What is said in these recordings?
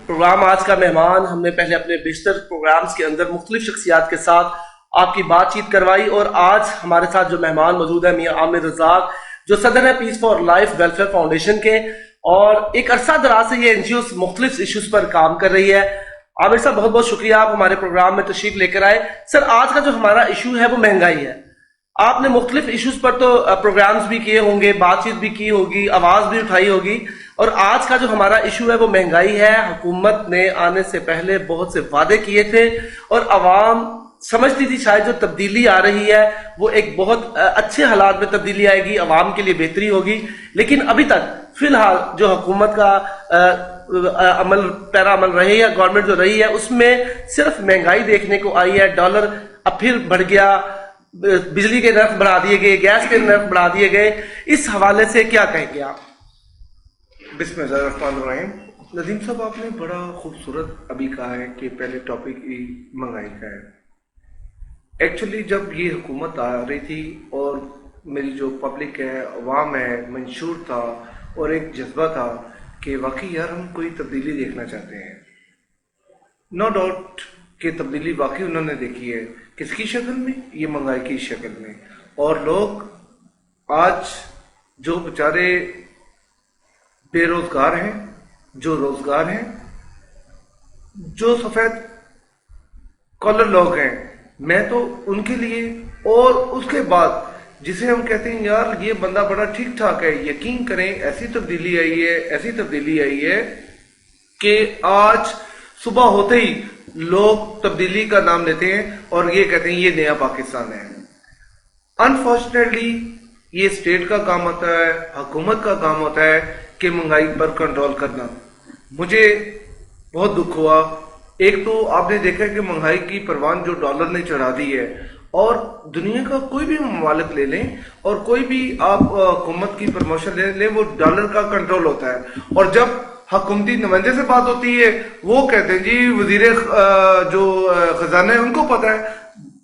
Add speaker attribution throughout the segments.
Speaker 1: Programme آج کا مہمان ہم نے پہلے اپنے بیشتر پروگرامز کے اندر مختلف شخصیات کے ساتھ آپ کی بات چیت کروائی، اور آج ہمارے ساتھ جو مہمان موجود ہے میاں عامر رزاق، جو صدر ہے پیس فار لائف ویلفیئر فاؤنڈیشن کے، اور ایک عرصہ دراز سے یہ این جی اوز مختلف ایشوز پر کام کر رہی ہے۔ عامر صاحب بہت بہت شکریہ، آپ ہمارے پروگرام میں تشریف لے کر آئے۔ سر، آج کا جو ہمارا ایشو ہے وہ مہنگائی ہے۔ آپ نے مختلف ایشوز پر تو پروگرامز بھی کیے ہوں گے، بات چیت بھی کی ہوگی، آواز بھی اٹھائی ہوگی، اور آج کا جو ہمارا ایشو ہے وہ مہنگائی ہے۔ حکومت نے آنے سے پہلے بہت سے وعدے کیے تھے اور عوام سمجھتی تھی شاید جو تبدیلی آ رہی ہے وہ ایک بہت اچھے حالات میں تبدیلی آئے گی، عوام کے لیے بہتری ہوگی، لیکن ابھی تک فی الحال جو حکومت کا عمل پیرا عمل رہی ہے، گورنمنٹ جو رہی ہے، اس میں صرف مہنگائی دیکھنے کو آئی ہے۔ ڈالر اب پھر بڑھ گیا، بجلی کے نرخ بڑھا دیے گئے، گیس کے نرخ بڑھا دیے گئے۔ اس حوالے سے کیا کہیں گے آپ؟
Speaker 2: بسم اللہ الرحمن الرحیم۔ ندیم صاحب، آپ نے بڑا خوبصورت ابھی کہا ہے کہ پہلے ٹاپک ہی مہنگائی کا ہے۔ ایکچولی جب یہ حکومت آ رہی تھی اور میری جو پبلک ہے، عوام ہے، منشور تھا اور ایک جذبہ تھا کہ واقعی یار ہم کوئی تبدیلی دیکھنا چاہتے ہیں۔ نو ڈاؤٹ کہ تبدیلی واقعی انہوں نے دیکھی ہے۔ کس کی شکل میں؟ یہ مہنگائی کی شکل میں۔ اور لوگ آج جو بیچارے بے روزگار ہیں، جو روزگار ہیں، جو سفید کالر لوگ ہیں، میں تو ان کے لیے، اور اس کے بعد جسے ہم کہتے ہیں یار یہ بندہ بڑا ٹھیک ٹھاک ہے، یقین کریں ایسی تبدیلی آئی ہے، ایسی تبدیلی آئی ہے کہ آج صبح ہوتے ہی لوگ تبدیلی کا نام لیتے ہیں اور یہ کہتے ہیں یہ نیا پاکستان ہے۔ انفارچونیٹلی یہ اسٹیٹ کا کام ہوتا ہے، حکومت کا کام ہوتا ہے کہ مہنگائی پر کنٹرول کرنا۔ مجھے بہت دکھ ہوا، ایک تو آپ نے دیکھا کہ مہنگائی کی پروان جو ڈالر نے چڑھا دی ہے، اور دنیا کا کوئی بھی ممالک لے لیں اور کوئی بھی آپ حکومت کی پروموشن لے لیں، وہ ڈالر کا کنٹرول ہوتا ہے۔ اور جب حکومتی نمائندے سے بات ہوتی ہے وہ کہتے ہیں جی وزیر جو خزانہ ہے ان کو پتہ ہے۔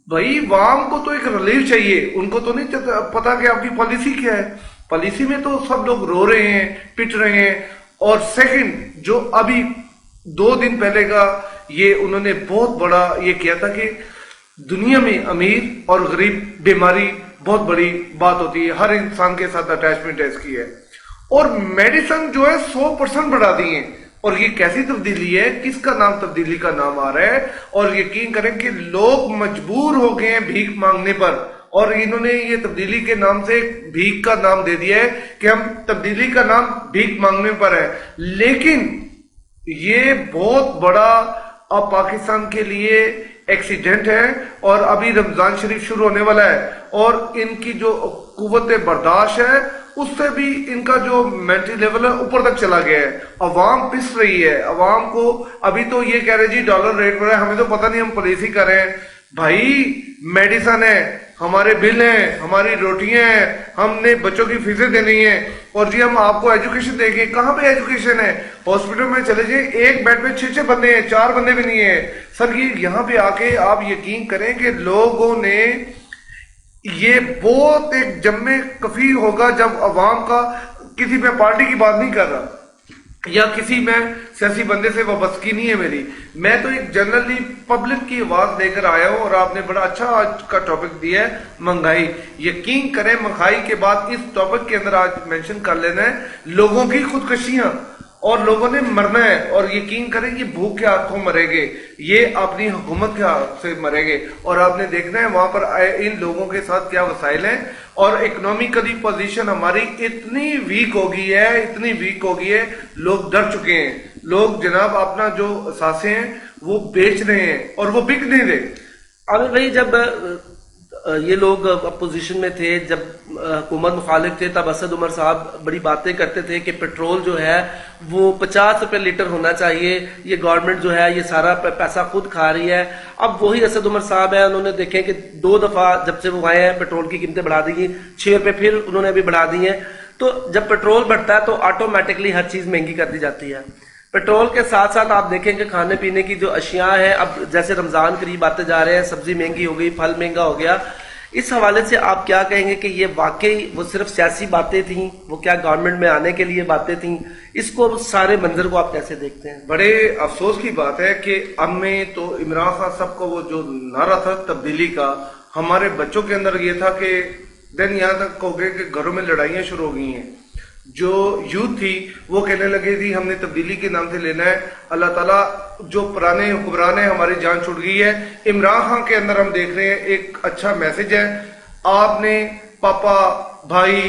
Speaker 2: بھائی عوام کو تو ایک ریلیف چاہیے، ان کو تو نہیں پتا کہ آپ کی پالیسی کیا ہے۔ پالیسی میں تو سب لوگ رو رہے ہیں، پٹ رہے ہیں۔ اور سیکنڈ، جو ابھی 2 دن پہلے کا یہ انہوں نے بہت بڑا یہ کیا تھا کہ دنیا میں امیر اور غریب بیماری بہت بڑی بات ہوتی ہے، ہر انسان کے ساتھ اٹیچمنٹ ہے اس کی ہے، اور میڈیسن جو ہے 100% بڑھا دی ہیں۔ اور یہ کیسی تبدیلی ہے، کس کا نام تبدیلی کا نام آ رہا ہے؟ اور یقین کریں کہ لوگ مجبور ہو گئے ہیں بھیک مانگنے پر، اور انہوں نے یہ تبدیلی کے نام سے بھیک کا نام دے دیا ہے کہ ہم تبدیلی کا نام بھیک مانگنے پر ہے۔ لیکن یہ بہت بڑا اب پاکستان کے لیے ایکسیڈنٹ ہے، اور ابھی رمضان شریف شروع ہونے والا ہے، اور ان کی جو قوت برداشت ہے اس سے بھی ان کا جو مینٹل لیول ہے اوپر تک چلا گیا ہے۔ عوام پس رہی ہے، عوام کو ابھی تو یہ کہہ رہے جی ڈالر ریٹ بڑھا ہے، ہمیں تو پتہ نہیں، ہم پالیسی کر رہے ہیں۔ بھائی میڈیسن ہے، ہمارے بل ہیں، ہماری روٹیاں ہیں، ہم نے بچوں کی فیسیں دینی ہیں، اور جی ہم آپ کو ایجوکیشن دیں گے۔ کہاں پہ ایجوکیشن ہے؟ ہاسپٹل میں چلے جائیں، ایک بیڈ پہ 6 بندے ہیں، 4 بندے بھی نہیں ہیں۔ سر یہ یہاں پہ آ کے آپ یقین کریں کہ لوگوں نے یہ بہت ایک جمع کفیل ہوگا جب عوام کا، کسی میں پارٹی کی بات نہیں کر رہا یا کسی میں سیاسی بندے سے وابستگی نہیں ہے میری، میں تو ایک جنرلی پبلک کی آواز لے کر آیا ہوں، اور آپ نے بڑا اچھا آج کا ٹاپک دیا ہے مہنگائی۔ یقین کریں مہنگائی کے بعد اس ٹاپک کے اندر آج مینشن کر لینا ہے لوگوں کی خودکشیاں، اور لوگوں نے مرنا ہے، اور یقین کریں یہ بھوک کے ہاتھوں مرے گے، یہ اپنی حکومت کے ہاتھ سے مرے گے، اور آپ نے دیکھنا ہے وہاں پر ان لوگوں کے ساتھ کیا وسائل ہیں۔ اور اکنامیکلی پوزیشن ہماری اتنی ویک ہو گئی ہے، اتنی ویک ہو گئی ہے، لوگ ڈر چکے ہیں، لوگ جناب اپنا جو اثاثے ہیں وہ بیچ رہے ہیں اور وہ بک نہیں رہے۔
Speaker 1: عامر بھائی، جب یہ لوگ اپوزیشن میں تھے، جب حکومت مخالف تھے، تب اسد عمر صاحب بڑی باتیں کرتے تھے کہ پیٹرول جو ہے وہ 50 روپے لیٹر ہونا چاہیے، یہ گورنمنٹ جو ہے یہ سارا پیسہ خود کھا رہی ہے۔ اب وہی اسد عمر صاحب ہیں، انہوں نے دیکھیں کہ 2 دفعہ جب سے وہ آئے ہیں پیٹرول کی قیمتیں بڑھا دی ہیں، 6 روپے پھر انہوں نے ابھی بڑھا دی ہیں۔ تو جب پیٹرول بڑھتا ہے تو آٹومیٹکلی ہر چیز مہنگی کر دی جاتی ہے۔ پیٹرول کے ساتھ ساتھ آپ دیکھیں کہ کھانے پینے کی جو اشیاء ہیں، اب جیسے رمضان قریب آتے جا رہے ہیں، سبزی مہنگی ہو گئی، پھل مہنگا ہو گیا۔ اس حوالے سے آپ کیا کہیں گے کہ یہ واقعی وہ صرف سیاسی باتیں تھیں، وہ کیا گورنمنٹ میں آنے کے لیے باتیں تھیں؟ اس کو سارے منظر کو آپ کیسے دیکھتے ہیں؟
Speaker 2: بڑے افسوس کی بات ہے کہ اب میں تو عمران خان صاحب کا وہ جو نعرہ تھا تبدیلی کا، ہمارے بچوں کے اندر یہ تھا کہ دن یہاں تک ہو گئے کہ گھروں میں لڑائیاں شروع ہو گئی ہیں. جو یوتھ تھی وہ کہنے لگے تھی ہم نے تبدیلی کے نام سے لینا ہے. اللہ تعالیٰ جو پرانے حکمران ہیں ہماری جان چھوٹ گئی ہے. عمران خان کے اندر ہم دیکھ رہے ہیں ایک اچھا میسج ہے. آپ نے پاپا، بھائی،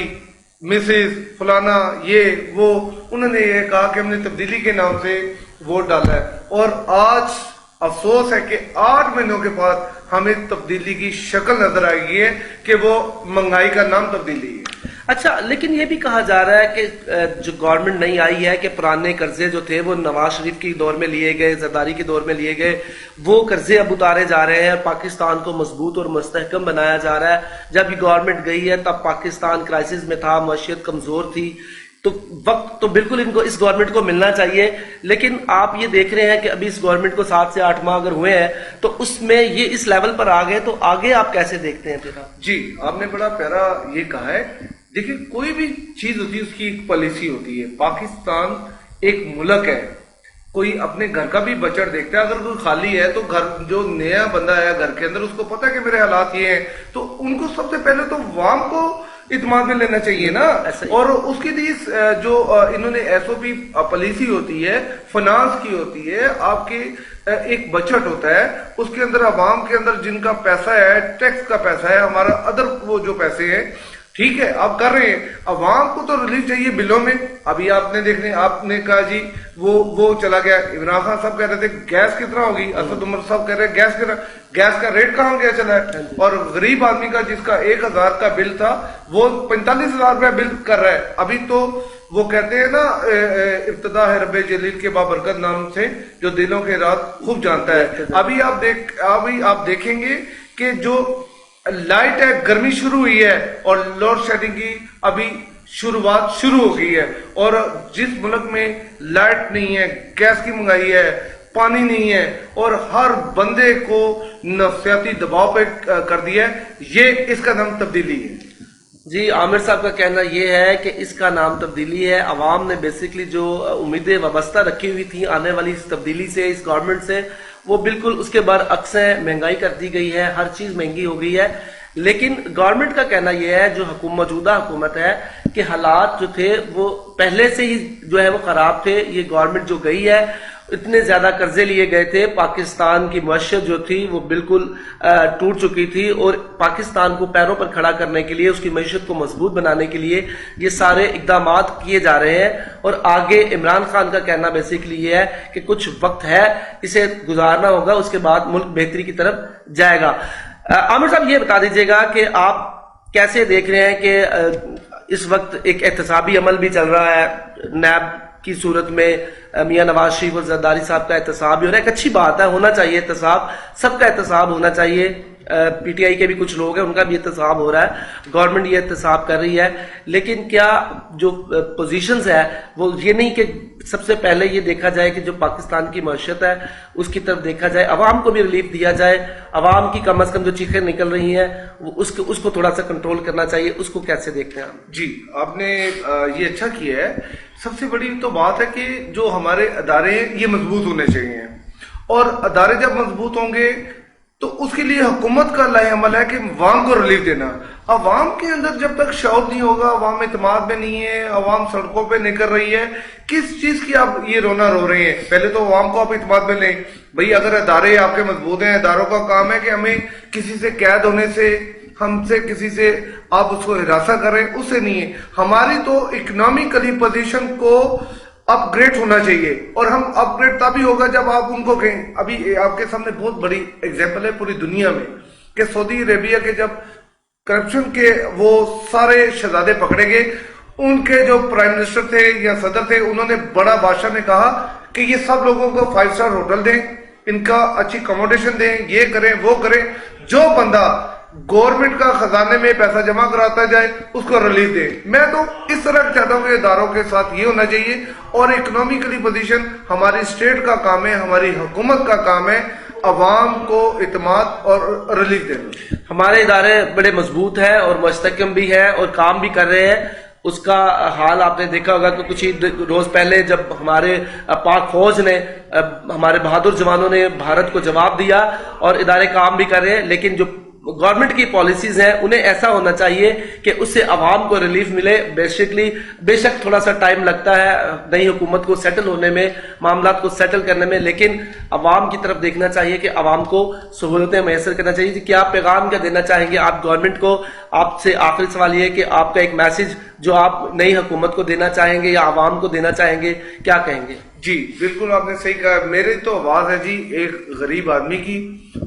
Speaker 2: مسز، فلانا، یہ وہ، انہوں نے یہ کہا کہ ہم نے تبدیلی کے نام سے ووٹ ڈالا ہے. اور آج افسوس ہے کہ 8 مہینوں کے بعد ہمیں تبدیلی کی شکل نظر آئی ہے کہ وہ مہنگائی کا نام تبدیلی ہے.
Speaker 1: اچھا، لیکن یہ بھی کہا جا رہا ہے کہ جو گورنمنٹ نئی آئی ہے کہ پرانے قرضے جو تھے وہ نواز شریف کے دور میں لیے گئے، زرداری کے دور میں لیے گئے، وہ قرضے اب اتارے جا رہے ہیں، پاکستان کو مضبوط اور مستحکم بنایا جا رہا ہے. جب یہ گورنمنٹ گئی ہے تب پاکستان کرائسس میں تھا، معیشت کمزور تھی، تو وقت تو بالکل ان کو اس گورنمنٹ کو ملنا چاہیے. لیکن آپ یہ دیکھ رہے ہیں کہ ابھی اس گورنمنٹ کو 7 سے 8 ماہ اگر ہوئے ہیں تو اس میں یہ اس لیول پر آ گئے، تو آگے آپ کیسے دیکھتے ہیں پھر؟
Speaker 2: جی، آپ نے بڑا پیارا یہ کہا ہے. دیکھیں، کوئی بھی چیز ہوتی ہے اس کی ایک پالیسی ہوتی ہے. پاکستان ایک ملک ہے، کوئی اپنے گھر کا بھی بجٹ دیکھتا ہے. اگر کوئی خالی ہے تو گھر جو نیا بندہ ہے گھر کے اندر، اس کو پتا ہے کہ میرے حالات یہ ہیں، تو ان کو سب سے پہلے تو عوام کو اعتماد میں لینا چاہیے نا. اور اس کے لیے جو انہوں نے ایس او پی پالیسی ہوتی ہے، فنانس کی ہوتی ہے، آپ کے ایک بجٹ ہوتا ہے، اس کے اندر عوام کے اندر جن کا پیسہ ہے، ٹیکس کا پیسہ ہے، ہمارا ادر وہ جو پیسے ہیں، ٹھیک ہے آپ کر رہے ہیں. عوام کو تو ریلیف چاہیے بلوں میں. ابھی آپ نے دیکھنے آپ نے کہا جی وہ چلا گیا. عمران خان صاحب کہہ رہے تھے گیس کتنا ہوگی، اسد عمر صاحب کہہ رہے ہیں گیس کا ریٹ کہاں گیا چلا ہے. اور غریب آدمی کا جس کا 1000 کا بل تھا وہ 45,000 روپے بل کر رہا ہے. ابھی تو وہ کہتے ہیں نا ابتدا ہے رب جلیل کے بابرکت نام سے جو دلوں کے راز خوب جانتا ہے. ابھی آپ دیکھیں گے کہ جو لائٹ ہے، گرمی شروع ہوئی ہے اور لوڈ شیڈنگ کی ابھی شروعات شروع ہو گئی ہے. اور جس ملک میں لائٹ نہیں ہے، گیس کی مہنگائی ہے، پانی نہیں ہے، اور ہر بندے کو نفسیاتی دباؤ پہ کر دیا ہے، یہ اس کا نام تبدیلی ہے.
Speaker 1: جی، عامر صاحب کا کہنا یہ ہے کہ اس کا نام تبدیلی ہے. عوام نے بیسیکلی جو امیدیں وابستہ رکھی ہوئی تھیں آنے والی اس تبدیلی سے، اس گورنمنٹ سے، وہ بالکل اس کے برعکس ہے. مہنگائی کر دی گئی ہے، ہر چیز مہنگی ہو گئی ہے. لیکن گورنمنٹ کا کہنا یہ ہے، جو موجودہ حکومت ہے، کہ حالات جو تھے وہ پہلے سے ہی جو ہے وہ خراب تھے. یہ گورنمنٹ جو گئی ہے، اتنے زیادہ قرضے لیے گئے تھے، پاکستان کی معیشت جو تھی وہ بالکل ٹوٹ چکی تھی، اور پاکستان کو پیروں پر کھڑا کرنے کے لیے، اس کی معیشت کو مضبوط بنانے کے لیے یہ سارے اقدامات کیے جا رہے ہیں. اور آگے عمران خان کا کہنا بیسیکلی یہ ہے کہ کچھ وقت ہے، اسے گزارنا ہوگا، اس کے بعد ملک بہتری کی طرف جائے گا. عامر صاحب یہ بتا دیجیے گا کہ آپ کیسے دیکھ رہے ہیں کہ اس وقت ایک احتسابی عمل بھی چل رہا ہے نیب کی صورت میں، میاں نواز شریف اور زرداری صاحب کا احتساب بھی ہو رہا ہے. ایک اچھی بات ہے، ہونا چاہیے احتساب، سب کا احتساب ہونا چاہیے. پی ٹی آئی کے بھی کچھ لوگ ہیں، ان کا بھی احتساب ہو رہا ہے، گورنمنٹ یہ احتساب کر رہی ہے. لیکن کیا جو پوزیشنز ہے وہ یہ نہیں کہ سب سے پہلے یہ دیکھا جائے کہ جو پاکستان کی معیشت ہے اس کی طرف دیکھا جائے، عوام کو بھی ریلیف دیا جائے، عوام کی کم از کم جو چیخیں نکل رہی ہیں اس کو تھوڑا سا کنٹرول کرنا چاہیے. اس کو کیسے دیکھتے ہیں آپ؟
Speaker 2: جی، آپ نے یہ اچھا کیا ہے. سب سے بڑی تو بات ہے کہ جو ہمارے ادارے ہیں یہ مضبوط ہونے چاہیے، اور ادارے جب مضبوط ہوں گے تو اس کے لیے حکومت کا لاہ عمل ہے کہ عوام کو ریلیف دینا. عوام کے اندر جب تک شعور نہیں ہوگا، عوام اعتماد میں نہیں ہے، عوام سڑکوں پہ نکل رہی ہے، کس چیز کی آپ یہ رونا رو رہے ہیں؟ پہلے تو عوام کو آپ اعتماد میں لیں. بھئی اگر ادارے آپ کے مضبوط ہیں، اداروں کا کام ہے کہ ہمیں کسی سے قید ہونے سے، ہم سے کسی سے آپ اس کو ہراساں کریں، اس سے نہیں ہے. ہماری تو اکنامکلی پوزیشن کو اپ گریڈ ہونا چاہیے، اور ہم اپ گریڈ تبھی ہوگا جب آپ ان کو کہیں. ابھی آپ کے سامنے بہت بڑی اگزامپل ہے پوری دنیا میں کہ سعودی عربیہ کے جب کرپشن کے وہ سارے شہزادے پکڑے گئے، ان کے جو پرائم منسٹر تھے یا صدر تھے، انہوں نے بڑا بادشاہ نے کہا کہ یہ سب لوگوں کو 5 اسٹار ہوٹل دیں، ان کا اچھی اکوموڈیشن دیں، یہ کریں وہ کریں. جو بندہ گورنمنٹ کا خزانے میں پیسہ جمع کراتا جائے اس کو ریلیف دے. میں تو اس طرح چاہتا ہوں کہ اداروں کے ساتھ یہ ہونا چاہیے. اور اکنامکلی پوزیشن ہماری اسٹیٹ کا کام ہے، ہماری حکومت کا کام ہے. عوام کو اعتماد اور ریلیف دینا؟
Speaker 1: ہمارے ادارے بڑے مضبوط ہیں اور مستحکم بھی ہیں اور کام بھی کر رہے ہیں. اس کا حال آپ نے دیکھا ہوگا کہ کچھ ہی روز پہلے جب ہمارے پاک فوج نے ہمارے بہادر جوانوں نے بھارت کو جواب دیا اور ادارے کام بھی کر رہے ہیں. لیکن جو گورنمنٹ کی پالیسیز ہیں انہیں ایسا ہونا چاہیے کہ اس سے عوام کو ریلیف ملے. بے شک تھوڑا سا ٹائم لگتا ہے نئی حکومت کو سیٹل ہونے میں, معاملات کو سیٹل کرنے میں, لیکن عوام کی طرف دیکھنا چاہیے کہ عوام کو سہولتیں میسر کرنا چاہیے. کیا پیغام کیا دینا چاہیں گے آپ گورنمنٹ کو؟ آپ سے آخری سوال یہ ہے کہ آپ کا ایک میسج جو آپ نئی حکومت کو دینا چاہیں گے یا عوام کو دینا چاہیں گے, کیا کہیں گے؟
Speaker 2: جی بالکل آپ نے صحیح کہا. میری تو آواز ہے جی ایک غریب آدمی کی,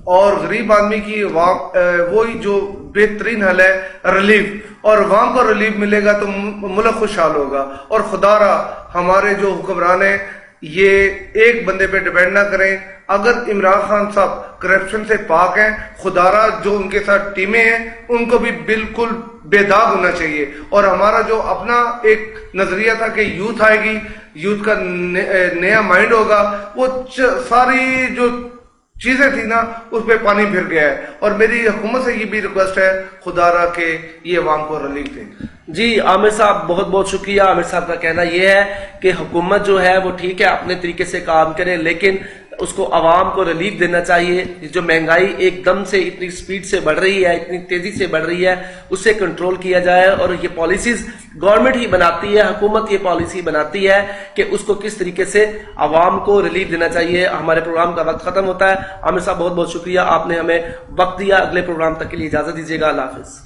Speaker 2: اور غریب آدمی کی وہی جو بہترین حل ہے ریلیف, اور عوام کو ریلیف ملے گا تو ملک خوشحال ہوگا. اور خدا را ہمارے جو حکمران ہیں یہ ایک بندے پہ ڈیپینڈ نہ کریں. اگر عمران خان صاحب کرپشن سے پاک ہیں, خدا را جو ان کے ساتھ ٹیمیں ہیں ان کو بھی بالکل بے داغ ہونا چاہیے. اور ہمارا جو اپنا ایک نظریہ تھا کہ یوتھ آئے گی, یوتھ کا نیا مائنڈ ہوگا, وہ ساری جو چیزیں تھی نا اس پہ پانی پھر گیا ہے. اور میری حکومت سے یہ بھی ریکویسٹ ہے خدا را کہ یہ عوام کو ریلیف دیں.
Speaker 1: جی عامر صاحب بہت بہت شکریہ. عامر صاحب کا کہنا یہ ہے کہ حکومت جو ہے وہ ٹھیک ہے اپنے طریقے سے کام کرے, لیکن اس کو عوام کو ریلیف دینا چاہیے. جو مہنگائی ایک دم سے اتنی سپیڈ سے بڑھ رہی ہے, اتنی تیزی سے بڑھ رہی ہے, اسے کنٹرول کیا جائے. اور یہ پالیسیز گورنمنٹ ہی بناتی ہے, حکومت یہ پالیسی بناتی ہے کہ اس کو کس طریقے سے عوام کو ریلیف دینا چاہیے. ہمارے پروگرام کا وقت ختم ہوتا ہے. عامر صاحب بہت بہت شکریہ, آپ نے ہمیں وقت دیا. اگلے پروگرام تک کے لیے اجازت دیجیے گا. اللہ حافظ.